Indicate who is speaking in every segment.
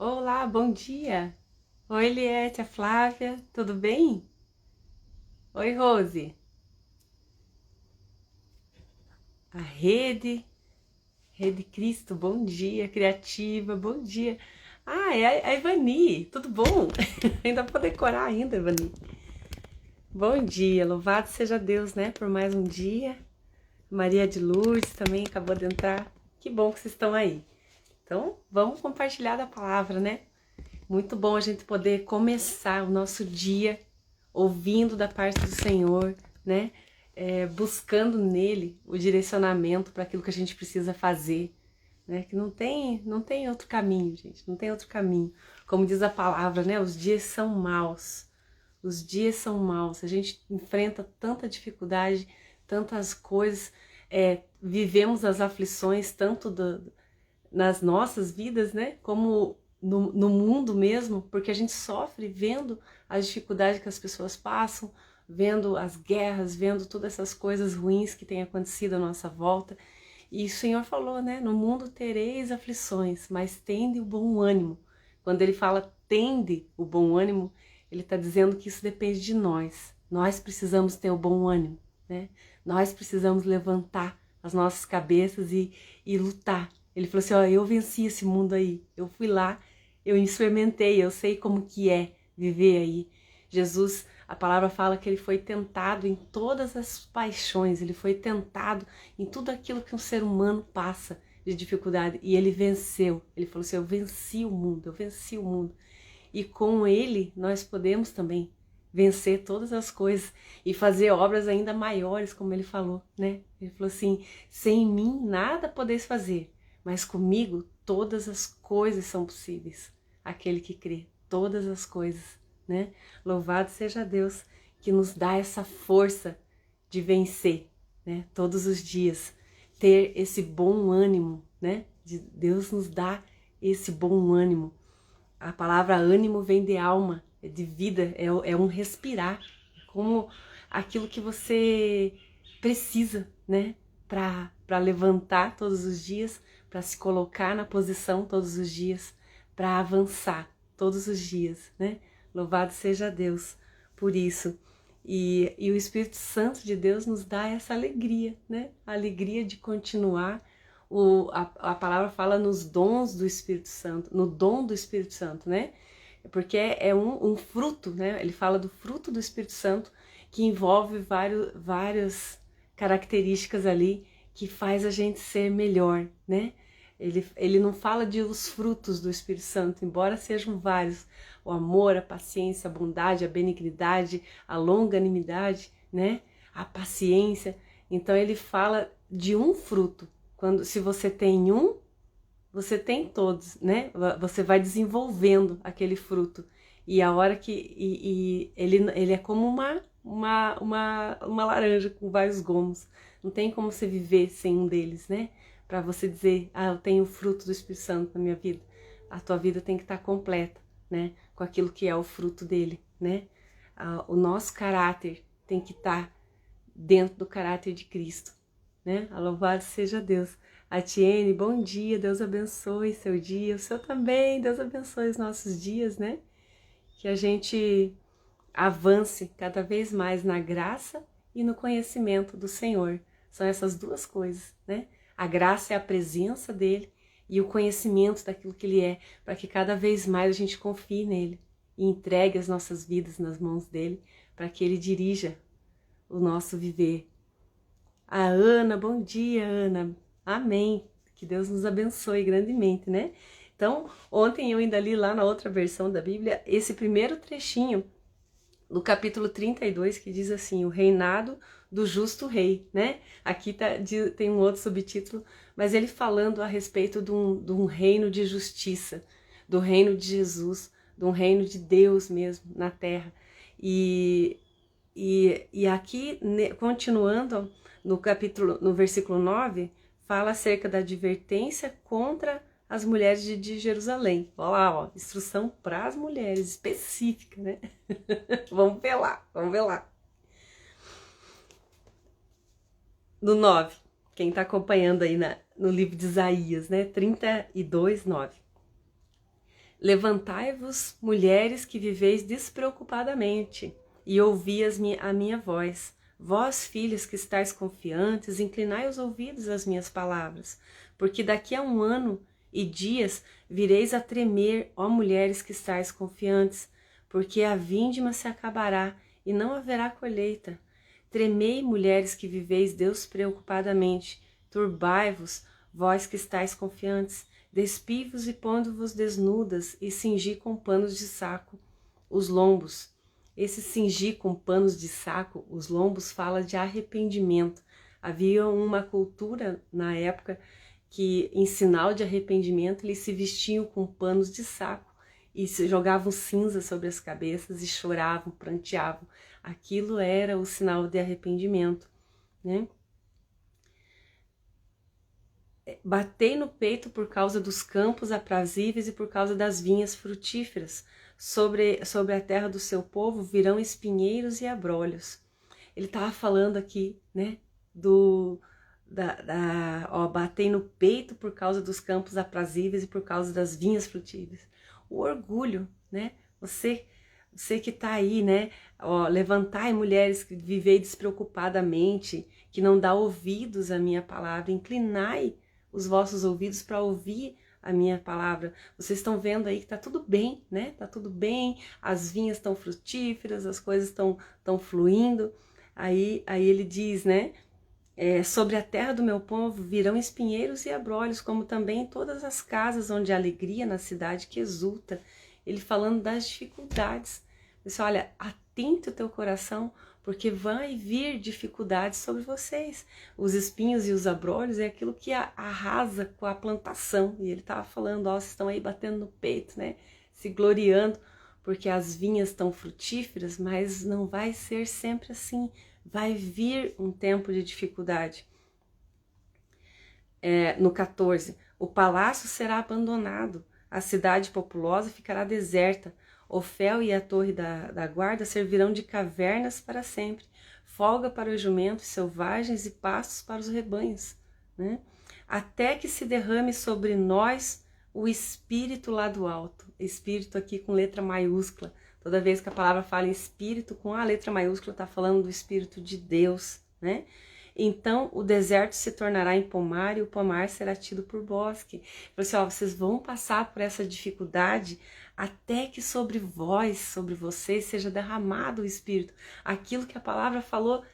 Speaker 1: Olá, bom dia. Oi, Eliette, a Flávia, tudo bem? Oi, Rose. A Rede Cristo, bom dia. Criativa, bom dia. Ah, é a Ivani, tudo bom? Ainda vou decorar ainda, Ivani. Bom dia, louvado seja Deus, né, por mais um dia. Maria de Lourdes também acabou de entrar. Que bom que vocês estão aí. Então, vamos compartilhar da palavra, né? Muito bom a gente poder começar o nosso dia ouvindo da parte do Senhor, né? Buscando nele o direcionamento para aquilo que a gente precisa fazer, né? Que não tem outro caminho, gente, não tem outro caminho. Como diz a palavra, né? Os dias são maus, os dias são maus. A gente enfrenta tanta dificuldade, tantas coisas, vivemos as aflições tanto nas nossas vidas, né? Como no mundo mesmo, porque a gente sofre vendo as dificuldades que as pessoas passam, vendo as guerras, vendo todas essas coisas ruins que têm acontecido à nossa volta. E o Senhor falou, né? No mundo tereis aflições, mas tende o bom ânimo. Quando ele fala tende o bom ânimo, ele está dizendo que isso depende de nós. Nós precisamos ter o bom ânimo, né? Nós precisamos levantar as nossas cabeças e lutar. Ele falou assim, ó, eu venci esse mundo aí, eu fui lá, eu experimentei, eu sei como que é viver aí. Jesus, a palavra fala que ele foi tentado em todas as paixões, ele foi tentado em tudo aquilo que um ser humano passa de dificuldade, e ele venceu. Ele falou assim, eu venci o mundo, eu venci o mundo. E com ele nós podemos também vencer todas as coisas e fazer obras ainda maiores, como ele falou, né? Ele falou assim, sem mim nada podeis fazer, mas comigo todas as coisas são possíveis. Aquele que crê, todas as coisas, né? Louvado seja Deus que nos dá essa força de vencer, né? Todos os dias, ter esse bom ânimo, né? Deus nos dá esse bom ânimo. A palavra ânimo vem de alma, é de vida, é um respirar, é como aquilo que você precisa, né? Para levantar todos os dias, para se colocar na posição todos os dias, para avançar todos os dias, né? Louvado seja Deus por isso. E o Espírito Santo de Deus nos dá essa alegria, né? A alegria de continuar. A palavra fala nos dons do Espírito Santo, no dom do Espírito Santo, né? Porque é um fruto, né? Ele fala do fruto do Espírito Santo, que envolve várias características ali que faz a gente ser melhor, né? Ele não fala de os frutos do Espírito Santo, embora sejam vários: o amor, a paciência, a bondade, a benignidade, a longanimidade, né? A paciência. Então ele fala de um fruto. Se você tem um, você tem todos, né? Você vai desenvolvendo aquele fruto. E a hora que ele é como uma laranja com vários gomos. Não tem como você viver sem um deles, né? Para você dizer, ah, eu tenho o fruto do Espírito Santo na minha vida. A tua vida tem que estar completa, né? Com aquilo que é o fruto dele, né? O nosso caráter tem que estar dentro do caráter de Cristo, né? Louvado seja Deus. A Tiene, bom dia, Deus abençoe seu dia, o seu também, Deus abençoe os nossos dias, né? Que a gente avance cada vez mais na graça e no conhecimento do Senhor. São essas duas coisas, né? A graça é a presença dele e o conhecimento daquilo que ele é, para que cada vez mais a gente confie nele e entregue as nossas vidas nas mãos dele, para que ele dirija o nosso viver. A Ana, bom dia, Ana. Amém. Que Deus nos abençoe grandemente, né? Então, ontem eu ainda li lá na outra versão da Bíblia esse primeiro trechinho do capítulo 32, que diz assim, o reinado do justo rei, né? Aqui tem um outro subtítulo, mas ele falando a respeito de um reino de justiça, do reino de Jesus, de um reino de Deus mesmo na terra. E aqui, continuando no versículo 9, fala acerca da advertência contra as mulheres de Jerusalém. Olha lá, ó, instrução para as mulheres, específica, né? Vamos ver lá, vamos ver lá. No 9, quem está acompanhando aí no livro de Isaías, né? 32, 9. Levantai-vos, mulheres que viveis despreocupadamente, e ouvi a minha voz. Vós, filhas que estáis confiantes, inclinai os ouvidos às minhas palavras, porque daqui a 1 ano e dias vireis a tremer, ó mulheres que estáis confiantes, porque a vindima se acabará e não haverá colheita. Tremei, mulheres que viveis despreocupadamente, turbai-vos, vós que estáis confiantes, despivos e pondo-vos desnudas, e cingi com panos de saco os lombos. Esse cingir com panos de saco, os lombos, fala de arrependimento. Havia uma cultura na época que, em sinal de arrependimento, eles se vestiam com panos de saco e se jogavam cinza sobre as cabeças e choravam, pranteavam. Aquilo era o sinal de arrependimento, né? Batei no peito por causa dos campos aprazíveis e por causa das vinhas frutíferas. Sobre a terra do seu povo virão espinheiros e abrolhos. Ele estava falando aqui, né, batei no peito por causa dos campos aprazíveis e por causa das vinhas frutíferas. O orgulho, né, você que está aí, né, levantai, mulheres que vivei despreocupadamente, que não dá ouvidos à minha palavra, inclinai os vossos ouvidos para ouvir a minha palavra. Vocês estão vendo aí que tá tudo bem, né? Tá tudo bem, as vinhas estão frutíferas, as coisas estão fluindo. Aí ele diz, né? Sobre a terra do meu povo virão espinheiros e abrolhos, como também todas as casas onde há alegria na cidade que exulta. Ele falando das dificuldades. Você olha, atente o teu coração, porque vai vir dificuldades sobre vocês. Os espinhos e os abrolhos é aquilo que arrasa com a plantação. E ele estava falando, ó, vocês estão aí batendo no peito, né? Se gloriando, porque as vinhas estão frutíferas, mas não vai ser sempre assim. Vai vir um tempo de dificuldade. No 14, o palácio será abandonado, a cidade populosa ficará deserta, Ofel e a torre da guarda servirão de cavernas para sempre, folga para os jumentos selvagens e pastos para os rebanhos, né? Até que se derrame sobre nós o Espírito lá do alto. Espírito aqui com letra maiúscula. Toda vez que a palavra fala em Espírito, com a letra maiúscula está falando do Espírito de Deus, né? Então o deserto se tornará em pomar e o pomar será tido por bosque. Pessoal, vocês vão passar por essa dificuldade até que sobre vós, sobre vocês, seja derramado o Espírito. Aquilo que a palavra falou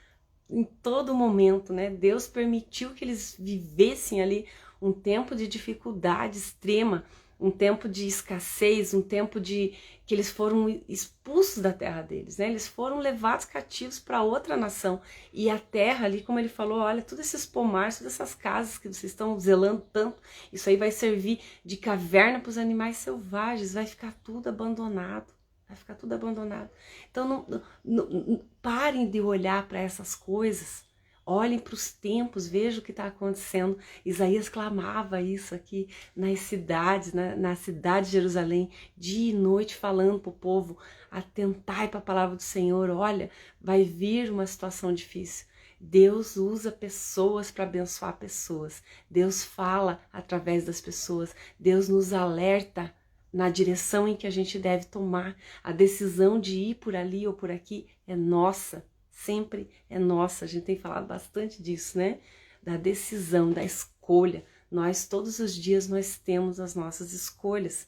Speaker 1: em todo momento, né? Deus permitiu que eles vivessem ali um tempo de dificuldade extrema, um tempo de escassez, um tempo de que eles foram expulsos da terra deles, né? Eles foram levados cativos para outra nação. E a terra ali, como ele falou, olha, todos esses pomares, todas essas casas que vocês estão zelando tanto, isso aí vai servir de caverna para os animais selvagens, vai ficar tudo abandonado. Vai ficar tudo abandonado. Então não parem de olhar para essas coisas. Olhem para os tempos, vejam o que está acontecendo. Isaías clamava isso aqui nas cidades, na cidade de Jerusalém, dia e noite, falando para o povo: atentai para a palavra do Senhor. Olha, vai vir uma situação difícil. Deus usa pessoas para abençoar pessoas. Deus fala através das pessoas. Deus nos alerta na direção em que a gente deve tomar. A decisão de ir por ali ou por aqui é nossa. Sempre é nossa, a gente tem falado bastante disso, né? Da decisão, da escolha. Nós, todos os dias, nós temos as nossas escolhas.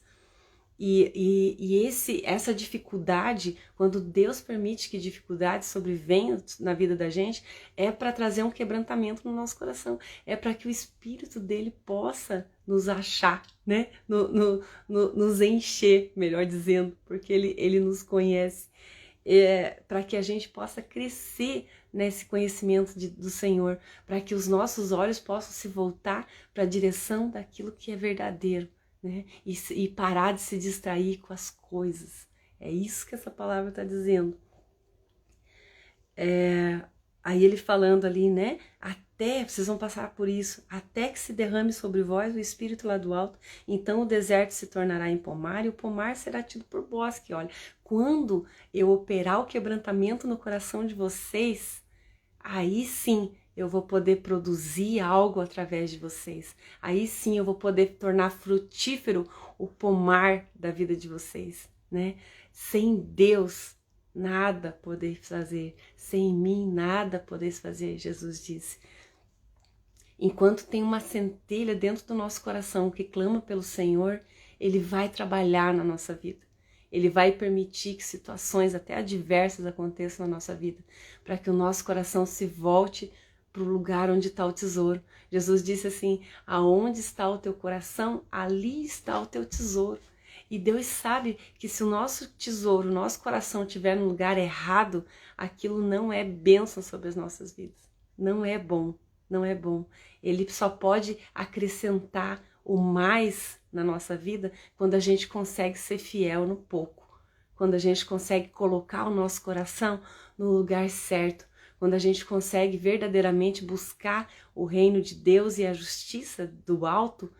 Speaker 1: E essa dificuldade, quando Deus permite que dificuldades sobrevenham na vida da gente, é para trazer um quebrantamento no nosso coração. É para que o Espírito dele possa nos achar, né? Nos encher, melhor dizendo, porque ele nos conhece. Para que a gente possa crescer nesse conhecimento do Senhor, para que os nossos olhos possam se voltar para a direção daquilo que é verdadeiro, né? E parar de se distrair com as coisas. É isso que essa palavra está dizendo. Aí ele falando ali, né? Até, vocês vão passar por isso, até que se derrame sobre vós o Espírito lá do alto, então o deserto se tornará em pomar e o pomar será tido por bosque. Olha, quando eu operar o quebrantamento no coração de vocês, aí sim eu vou poder produzir algo através de vocês. Aí sim eu vou poder tornar frutífero o pomar da vida de vocês, né? Sem Deus, nada podeis fazer. Sem mim, nada podeis fazer, Jesus disse. Enquanto tem uma centelha dentro do nosso coração que clama pelo Senhor, Ele vai trabalhar na nossa vida. Ele vai permitir que situações até adversas aconteçam na nossa vida, para que o nosso coração se volte para o lugar onde está o tesouro. Jesus disse assim, aonde está o teu coração, ali está o teu tesouro. E Deus sabe que se o nosso tesouro, o nosso coração estiver no lugar errado, aquilo não é bênção sobre as nossas vidas. Não é bom, não é bom. Ele só pode acrescentar o mais na nossa vida quando a gente consegue ser fiel no pouco. Quando a gente consegue colocar o nosso coração no lugar certo. Quando a gente consegue verdadeiramente buscar o reino de Deus e a justiça do alto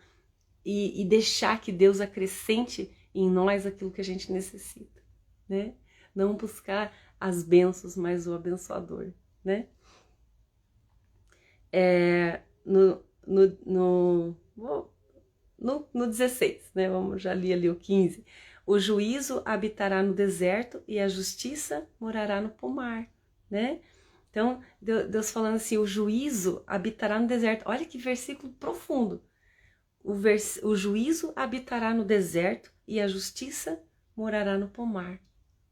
Speaker 1: e deixar que Deus acrescente em nós aquilo que a gente necessita, né? Não buscar as bênçãos, mas o abençoador, né? No 16, né? Vamos já li ali o 15. O juízo habitará no deserto e a justiça morará no pomar, né? Então, Deus falando assim, o juízo habitará no deserto. Olha que versículo profundo. O juízo habitará no deserto e a justiça morará no pomar.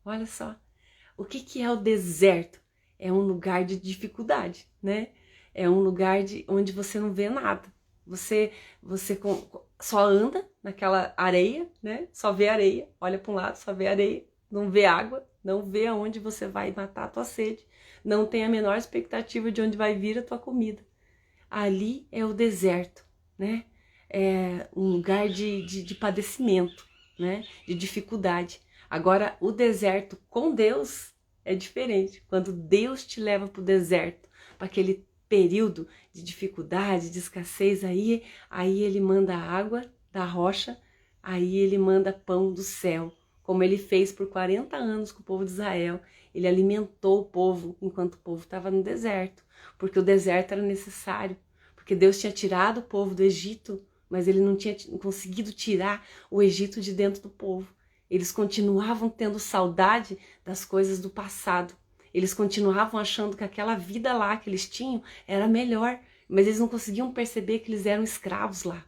Speaker 1: Olha só. O que é o deserto? É um lugar de dificuldade, né? É um lugar onde você não vê nada. Você só anda naquela areia, né? Só vê areia, olha para um lado, só vê areia, não vê água, não vê aonde você vai matar a tua sede, não tem a menor expectativa de onde vai vir a tua comida. Ali é o deserto, né? É um lugar de padecimento, né? De dificuldade. Agora, o deserto com Deus é diferente. Quando Deus te leva para o deserto, para aquele período de dificuldade, de escassez, aí Ele manda água da rocha, aí Ele manda pão do céu, como Ele fez por 40 anos com o povo de Israel. Ele alimentou o povo enquanto o povo estava no deserto, porque o deserto era necessário, porque Deus tinha tirado o povo do Egito, mas Ele não tinha conseguido tirar o Egito de dentro do povo. Eles continuavam tendo saudade das coisas do passado. Eles continuavam achando que aquela vida lá que eles tinham era melhor, mas eles não conseguiam perceber que eles eram escravos lá,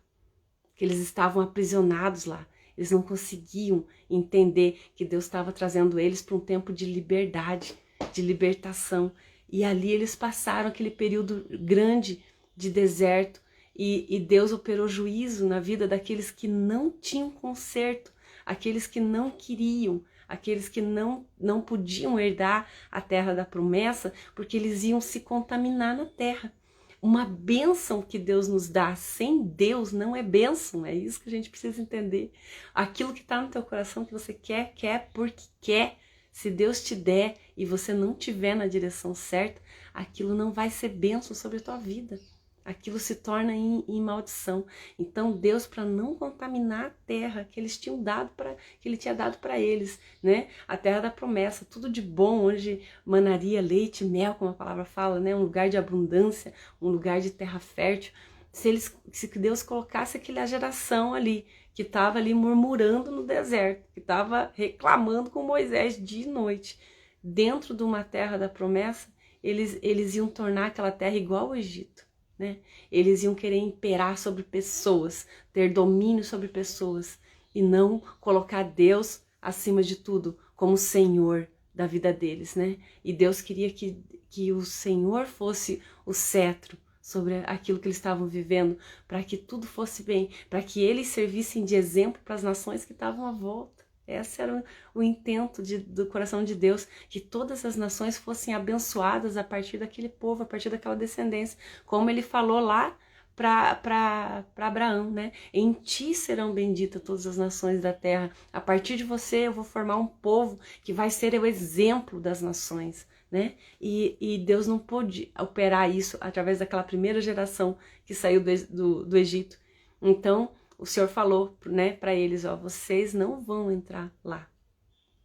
Speaker 1: que eles estavam aprisionados lá. Eles não conseguiam entender que Deus estava trazendo eles para um tempo de liberdade, de libertação. E ali eles passaram aquele período grande de deserto e Deus operou juízo na vida daqueles que não tinham conserto, aqueles que não queriam, aqueles que não podiam herdar a terra da promessa, porque eles iam se contaminar na terra. Uma bênção que Deus nos dá sem Deus não é bênção, é isso que a gente precisa entender. Aquilo que está no teu coração que você quer porque quer. Se Deus te der e você não tiver na direção certa, aquilo não vai ser bênção sobre a tua vida. Aquilo se torna em maldição. Então Deus, para não contaminar a terra que eles tinham dado que Ele tinha dado para eles, né? A terra da promessa, tudo de bom, onde manaria leite e mel, como a palavra fala, né? Um lugar de abundância, um lugar de terra fértil. Se Deus colocasse aquela geração ali que estava ali murmurando no deserto, que estava reclamando com Moisés dia e noite, dentro de uma terra da promessa, eles iam tornar aquela terra igual ao Egito. Né? Eles iam querer imperar sobre pessoas, ter domínio sobre pessoas e não colocar Deus acima de tudo como Senhor da vida deles, né? E Deus queria que o Senhor fosse o cetro sobre aquilo que eles estavam vivendo, para que tudo fosse bem, para que eles servissem de exemplo para as nações que estavam à volta. Esse era o intento do coração de Deus, que todas as nações fossem abençoadas a partir daquele povo, a partir daquela descendência, como Ele falou lá para Abraão, né? Em ti serão benditas todas as nações da terra. A partir de você eu vou formar um povo que vai ser o exemplo das nações, né? E Deus não pôde operar isso através daquela primeira geração que saiu do Egito. Então o Senhor falou, né, para eles, ó, vocês não vão entrar lá,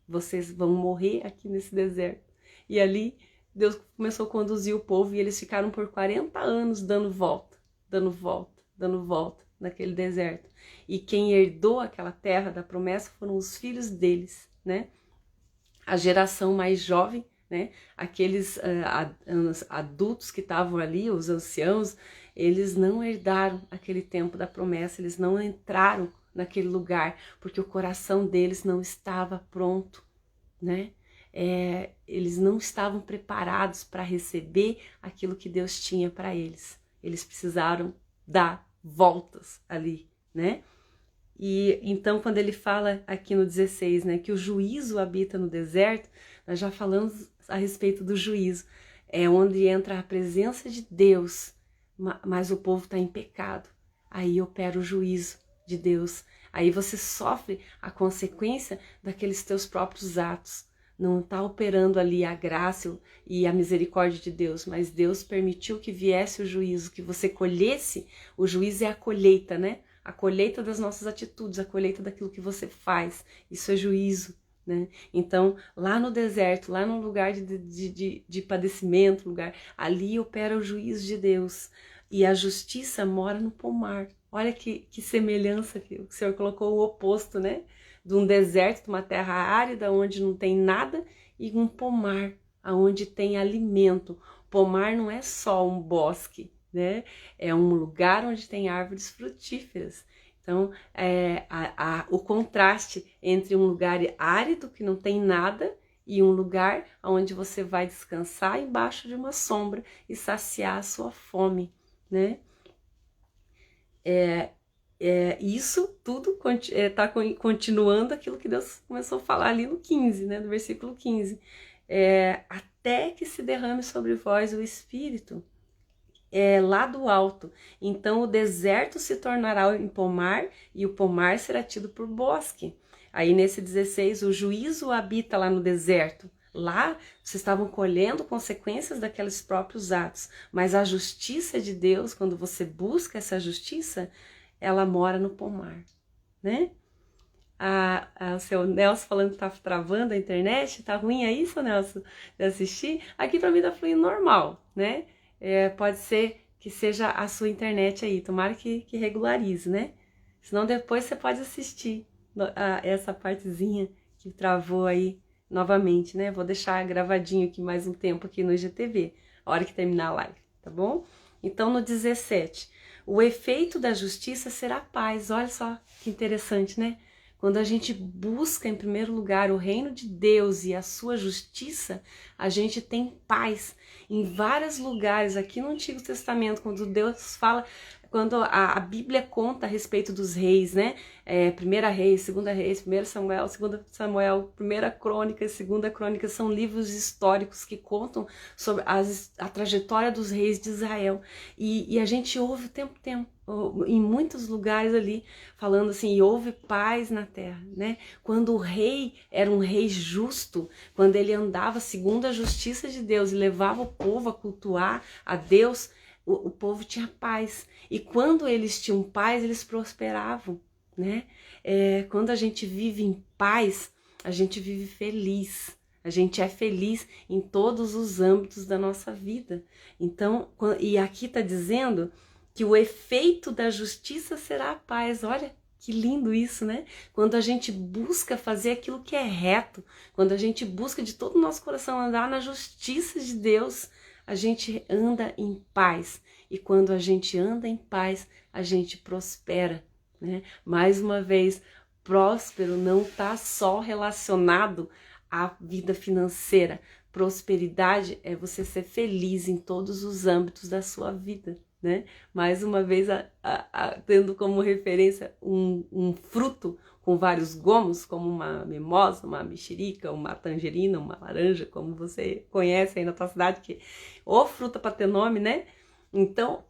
Speaker 1: vocês vão morrer aqui nesse deserto. E ali Deus começou a conduzir o povo e eles ficaram por 40 anos dando volta, dando volta, dando volta naquele deserto. E quem herdou aquela terra da promessa foram os filhos deles, né? A geração mais jovem, né? Aqueles adultos que estavam ali, os anciãos, eles não herdaram aquele tempo da promessa, eles não entraram naquele lugar, porque o coração deles não estava pronto, né? Eles não estavam preparados para receber aquilo que Deus tinha para eles. Eles precisaram dar voltas ali, né? E então, quando ele fala aqui no 16, né, que o juízo habita no deserto, nós já falamos a respeito do juízo. É onde entra a presença de Deus, mas o povo está em pecado. Aí opera o juízo de Deus. Aí você sofre a consequência daqueles teus próprios atos. Não está operando ali a graça e a misericórdia de Deus, mas Deus permitiu que viesse o juízo, que você colhesse. O juízo é a colheita, né? A colheita das nossas atitudes, a colheita daquilo que você faz. Isso é juízo, né? Então, lá no deserto, lá num lugar de padecimento, ali opera o juízo de Deus. E a justiça mora no pomar. Olha que semelhança que o Senhor colocou, o oposto, né? De um deserto, de uma terra árida, onde não tem nada, e um pomar, onde tem alimento. Pomar não é só um bosque, né? É um lugar onde tem árvores frutíferas. Então, o contraste entre um lugar árido, que não tem nada, e um lugar onde você vai descansar embaixo de uma sombra e saciar a sua fome, né? Isso tudo está continuando aquilo que Deus começou a falar ali no 15, né, no versículo 15. Até que se derrame sobre vós o Espírito, lá do alto. Então o deserto se tornará em pomar e o pomar será tido por bosque. Aí nesse 16, o juízo habita lá no deserto. Lá vocês estavam colhendo consequências daqueles próprios atos, mas a justiça de Deus, quando você busca essa justiça, ela mora no pomar, né? O seu Nelson falando que tá travando a internet, tá ruim aí, seu Nelson, de assistir? Aqui pra mim tá fluindo normal, né? Pode ser que seja a sua internet aí, tomara que regularize, né? Senão depois você pode assistir essa partezinha que travou aí novamente, né? Vou deixar gravadinho aqui mais um tempo aqui no IGTV, a hora que terminar a live, tá bom? Então no 17, o efeito da justiça será paz. Olha só que interessante, né? Quando a gente busca em primeiro lugar o reino de Deus e a sua justiça, a gente tem paz. Em vários lugares aqui no Antigo Testamento, quando Deus fala, quando a Bíblia conta a respeito dos reis, né? Primeira Reis, Segunda Reis, 1 Samuel, 2 Samuel, Primeira Crônica e Segunda Crônica, são livros históricos que contam sobre a trajetória dos reis de Israel. E a gente ouve o tempo, em muitos lugares ali, falando assim, e houve paz na terra, né? Quando o rei era um rei justo, quando ele andava segundo a justiça de Deus e levava o povo a cultuar a Deus, o povo tinha paz. E quando eles tinham paz, eles prosperavam, né? Quando a gente vive em paz, a gente vive feliz. A gente é feliz em todos os âmbitos da nossa vida. Então, e aqui está dizendo que o efeito da justiça será a paz. Olha que lindo isso, né? Quando a gente busca fazer aquilo que é reto, quando a gente busca de todo o nosso coração andar na justiça de Deus, a gente anda em paz. E quando a gente anda em paz, a gente prospera, né? Mais uma vez, próspero não está só relacionado à vida financeira. Prosperidade é você ser feliz em todos os âmbitos da sua vida, né? Mais uma vez, tendo como referência um fruto com vários gomos, como uma mimosa, uma mexerica, uma tangerina, uma laranja, como você conhece aí na tua cidade, que ou fruta para ter nome, né? Então,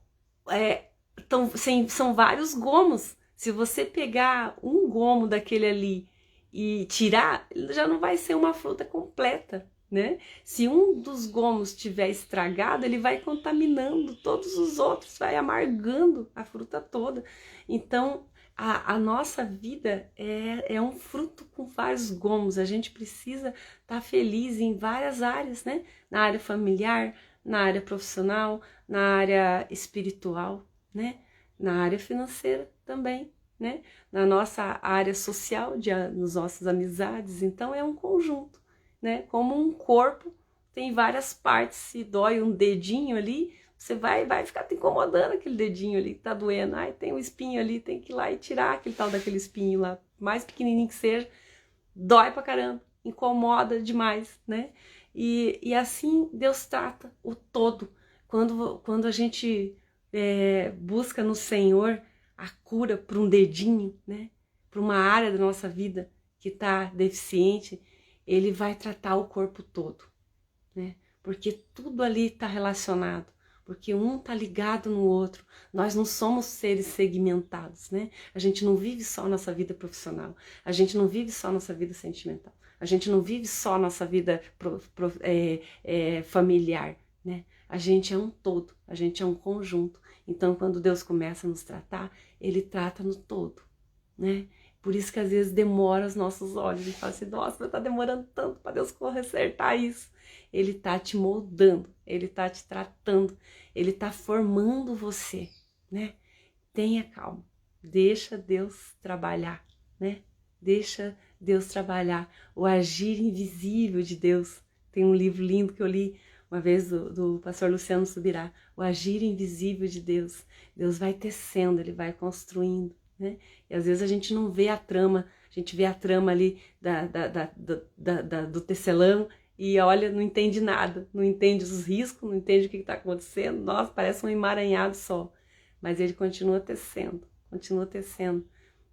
Speaker 1: são vários gomos. Se você pegar um gomo daquele ali e tirar, já não vai ser uma fruta completa, né? Se um dos gomos estiver estragado, ele vai contaminando todos os outros, vai amargando a fruta toda. Então, a nossa vida é um fruto com vários gomos. A gente precisa estar feliz em várias áreas, né? Na área familiar, na área profissional, na área espiritual, né? Na área financeira também, né? Na nossa área social, nas nossas amizades. Então, é um conjunto, né? Como um corpo tem várias partes. Se dói um dedinho ali, você vai ficar te incomodando aquele dedinho ali que tá doendo. Ai, tem um espinho ali, tem que ir lá e tirar aquele tal daquele espinho lá, mais pequenininho que seja, dói pra caramba, incomoda demais, né? E assim Deus trata o todo. Quando a gente busca no Senhor a cura para um dedinho, né? Para uma área da nossa vida que tá deficiente, Ele vai tratar o corpo todo, né? Porque tudo ali está relacionado. Porque um tá ligado no outro. Nós não somos seres segmentados, né? A gente não vive só nossa vida profissional. A gente não vive só nossa vida sentimental. A gente não vive só nossa vida familiar, né? A gente é um todo, a gente é um conjunto. Então, quando Deus começa a nos tratar, Ele trata no todo, né? Por isso que às vezes demora os nossos olhos e fala assim, nossa, tá demorando tanto para Deus consertar isso. Ele tá te moldando, Ele tá te tratando, Ele tá formando você, né? Tenha calma, deixa Deus trabalhar, né? Deixa Deus trabalhar, o agir invisível de Deus. Tem um livro lindo que eu li uma vez do pastor Luciano Subirá, o agir invisível de Deus. Deus vai tecendo, Ele vai construindo, né? E às vezes a gente não vê a trama, a gente vê a trama ali do tecelão e olha, não entende nada, não entende os riscos, não entende o que está acontecendo. Nossa, parece um emaranhado só. Mas Ele continua tecendo, continua tecendo.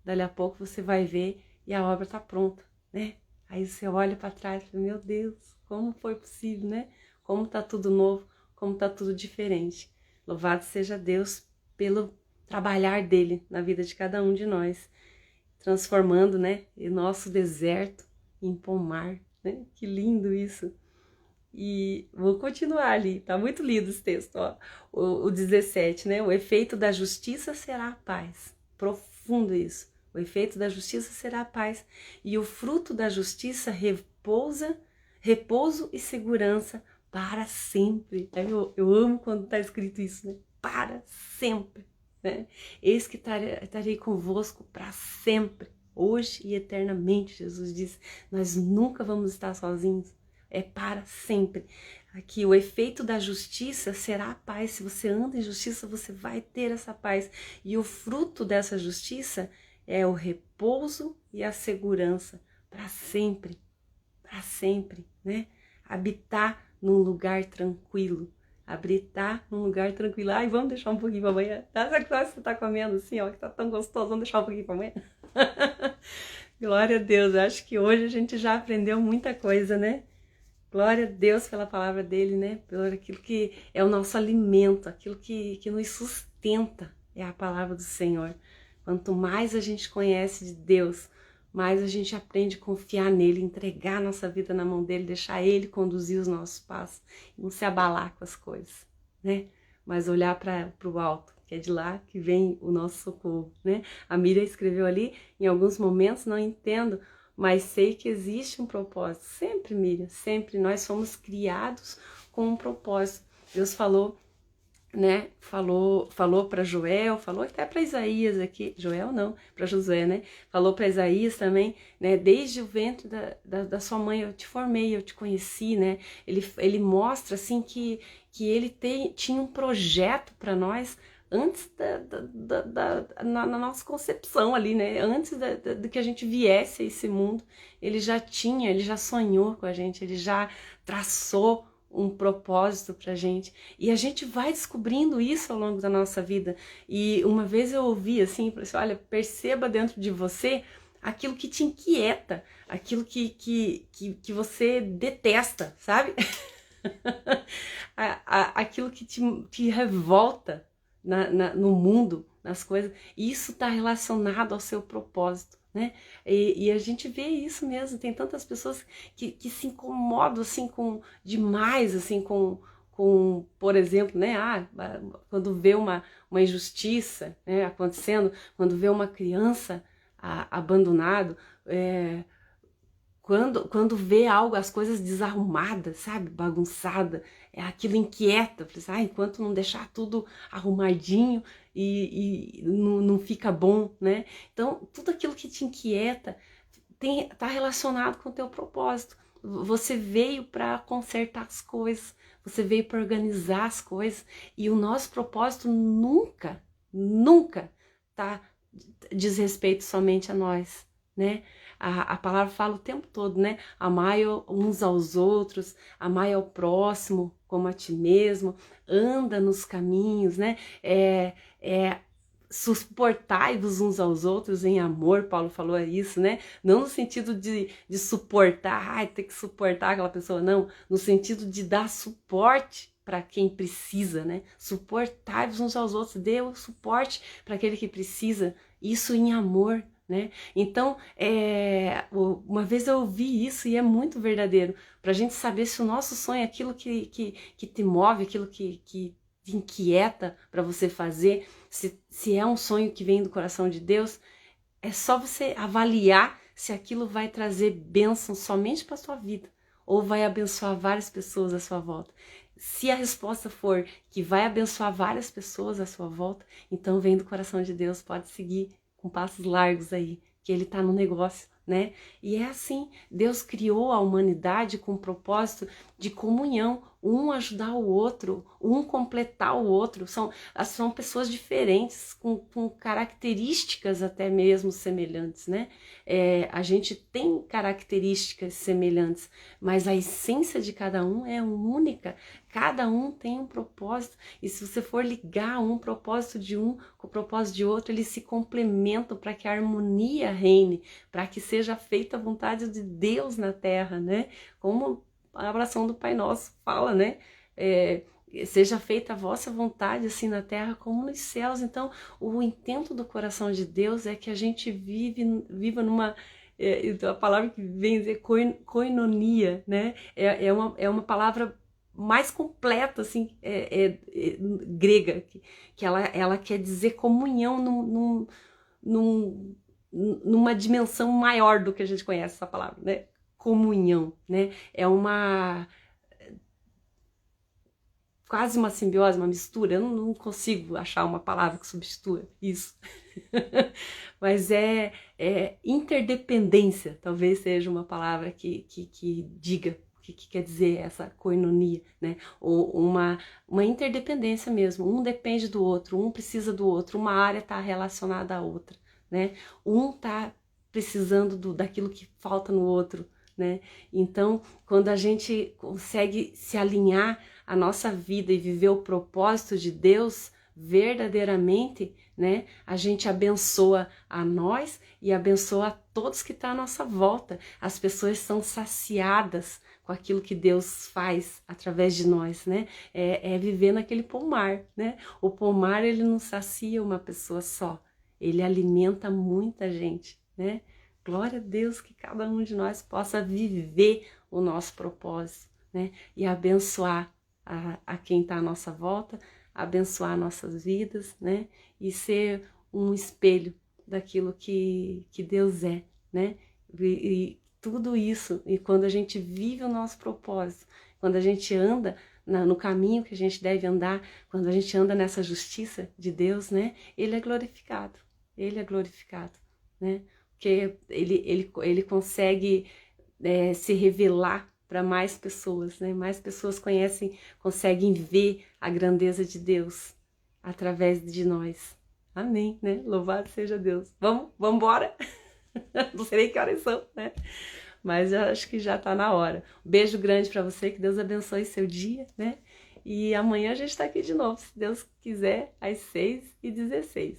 Speaker 1: Dali a pouco você vai ver e a obra está pronta, né? Aí você olha para trás e fala, meu Deus, como foi possível, né? Como está tudo novo, como está tudo diferente. Louvado seja Deus pelo trabalhar dele na vida de cada um de nós, transformando, né, o nosso deserto em pomar, né? Que lindo isso. E vou continuar ali, tá muito lindo esse texto, ó. O 17, né? O efeito da justiça será a paz. Profundo isso. O efeito da justiça será a paz. E o fruto da justiça repouso e segurança para sempre. Eu amo quando tá escrito isso, né? Para sempre, né? Eis que estarei convosco para sempre, hoje e eternamente, Jesus disse. Nós nunca vamos estar sozinhos. É para sempre. Aqui, o efeito da justiça será a paz. Se você anda em justiça, você vai ter essa paz. E o fruto dessa justiça é o repouso e a segurança para sempre, né? Habitar num lugar tranquilo. Habitar num lugar tranquilo. Ai, vamos deixar um pouquinho para amanhã. Sabe que você tá comendo assim, ó, que tá tão gostoso, vamos deixar um pouquinho para amanhã? Glória a Deus, eu acho que hoje a gente já aprendeu muita coisa, né? Glória a Deus pela palavra dele, né? Pelo aquilo que é o nosso alimento, aquilo que nos sustenta, é a palavra do Senhor. Quanto mais a gente conhece de Deus, mais a gente aprende a confiar nele, entregar a nossa vida na mão dele, deixar ele conduzir os nossos passos, não se abalar com as coisas, né? Mas olhar para o alto, que é de lá que vem o nosso socorro, né? A Miriam escreveu ali, em alguns momentos não entendo, mas sei que existe um propósito. Sempre, Miriam, sempre. Nós fomos criados com um propósito. Deus falou, né? Falou para Joel, falou até para Isaías aqui. Joel não, para Josué, né? Falou para Isaías também, né? Desde o ventre da sua mãe eu te formei, eu te conheci, né? Ele mostra assim que ele tinha um projeto para nós antes na nossa concepção ali, né? Antes de que a gente viesse a esse mundo, ele já sonhou com a gente, ele já traçou um propósito pra gente, e a gente vai descobrindo isso ao longo da nossa vida. E uma vez eu ouvi assim, falei assim, olha, perceba dentro de você aquilo que te inquieta, aquilo que você detesta, sabe? Aquilo que te revolta no mundo, nas coisas, isso está relacionado ao seu propósito, né? E a gente vê isso mesmo, tem tantas pessoas que se incomodam assim com demais, assim por exemplo, né? Quando vê uma injustiça, né, acontecendo, quando vê uma criança abandonado, quando vê algo, as coisas desarrumadas, sabe, bagunçada, aquilo inquieta, enquanto não deixar tudo arrumadinho e não fica bom, né? Então, tudo aquilo que te inquieta tá relacionado com o teu propósito. Você veio para consertar as coisas, você veio para organizar as coisas, e o nosso propósito nunca diz respeito somente a nós, né? A palavra fala o tempo todo, né? Amai uns aos outros, amai ao próximo como a ti mesmo, anda nos caminhos, né? Suportai-vos uns aos outros em amor, Paulo falou isso, né? Não no sentido de suportar, ter que suportar aquela pessoa, não. No sentido de dar suporte para quem precisa, né? Suportai-vos uns aos outros, dê o suporte para aquele que precisa, isso em amor, né? Então, uma vez eu ouvi isso e é muito verdadeiro, para a gente saber se o nosso sonho é aquilo que te move, aquilo que te inquieta para você fazer, se é um sonho que vem do coração de Deus, é só você avaliar se aquilo vai trazer bênção somente para a sua vida ou vai abençoar várias pessoas à sua volta. Se a resposta for que vai abençoar várias pessoas à sua volta, então vem do coração de Deus, pode seguir com passos largos aí, que ele tá no negócio, né? E é assim, Deus criou a humanidade com o propósito de comunhão, um ajudar o outro, um completar o outro. São pessoas diferentes, com características até mesmo semelhantes, né? A gente tem características semelhantes, mas a essência de cada um é única. Cada um tem um propósito, e se você for ligar um propósito de um com o propósito de outro, eles se complementam para que a harmonia reine, para que seja feita a vontade de Deus na terra, né? Como a oração do Pai Nosso fala, né? Seja feita a vossa vontade, assim na terra como nos céus. Então, o intento do coração de Deus é que a gente viva numa... a palavra que vem dizer koinonia, né? É uma palavra mais completa, assim, grega, que ela quer dizer comunhão numa dimensão maior do que a gente conhece essa palavra, né? Comunhão, né? É quase uma simbiose, uma mistura. Eu não consigo achar uma palavra que substitua isso. Mas interdependência, talvez seja uma palavra que diga o que quer dizer essa koinonia, né? Ou uma interdependência mesmo. Um depende do outro, um precisa do outro, uma área está relacionada à outra, né? Um está precisando daquilo que falta no outro, né? Então, quando a gente consegue se alinhar a nossa vida e viver o propósito de Deus verdadeiramente, né? A gente abençoa a nós e abençoa a todos que estão à nossa volta. As pessoas são saciadas com aquilo que Deus faz através de nós, né? Viver naquele pomar, né? O pomar, ele não sacia uma pessoa só, ele alimenta muita gente, né? Glória a Deus que cada um de nós possa viver o nosso propósito, né? E abençoar a quem está à nossa volta, abençoar nossas vidas, né? E ser um espelho daquilo que Deus é, né? E tudo isso, e quando a gente vive o nosso propósito, quando a gente anda no caminho que a gente deve andar, quando a gente anda nessa justiça de Deus, né? Ele é glorificado, né? Porque ele consegue se revelar para mais pessoas, né? Mais pessoas conseguem ver a grandeza de Deus através de nós. Amém, né? Louvado seja Deus. Vamos embora? Não sei nem que horas são, né? Mas eu acho que já tá na hora. Um beijo grande para você, que Deus abençoe seu dia, né? E amanhã a gente tá aqui de novo, se Deus quiser, às 6h16.